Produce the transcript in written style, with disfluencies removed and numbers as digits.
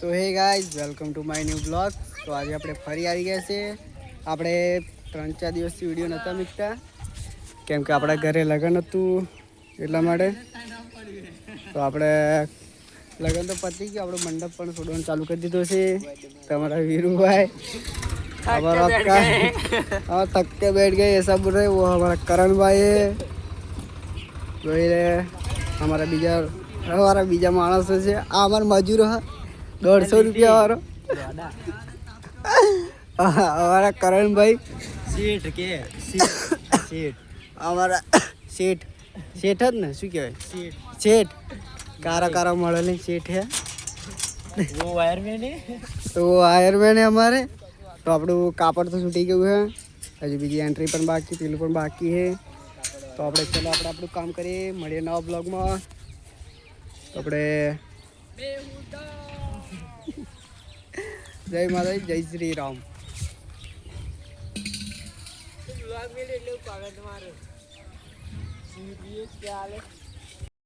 તો hey guys welcome to my new blog. તો આજે આપણે ફરી આવી ગયા છે. આપણે 3-4 દિવસથી વિડીયો નહોતા મૂકતા કેમ કે આપણા ઘરે લગ્ન હતું એટલા માટે. તો આપણે લગ્ન તો પતી ગયું, આપણો મંડપ પણ છોડવાનું ચાલુ કરી દીધો છે. તમારા વીરુભાઈ हमारा थक के बैठ गए ऐसा बोल रहे वो हमारा करण भाई है। तो ये हमारा बीजा माणस है आ हमारा मजूर है 150 रुपया वारो हमारा करण भाई सीट के सीट हमारा सेठ सेठ है ना शू कहवाय सीट सेठ कारा कारा मॉडल सेठ है वो वायरमैन है। तो वो वायरमैन है हमारे. तो આપણું કાપડ તો છૂટી ગયું છે, હજી બીજી એન્ટ્રી પણ બાકી, પેલું પણ બાકી છે. તો આપણે ચલો આપણે આપણું કામ કરીએ, મળીએ નવા બ્લોગમાં. તો આપણે જય માતાજી, જય શ્રી રામ. ब्लॉग में ले लो पागल तुम्हारे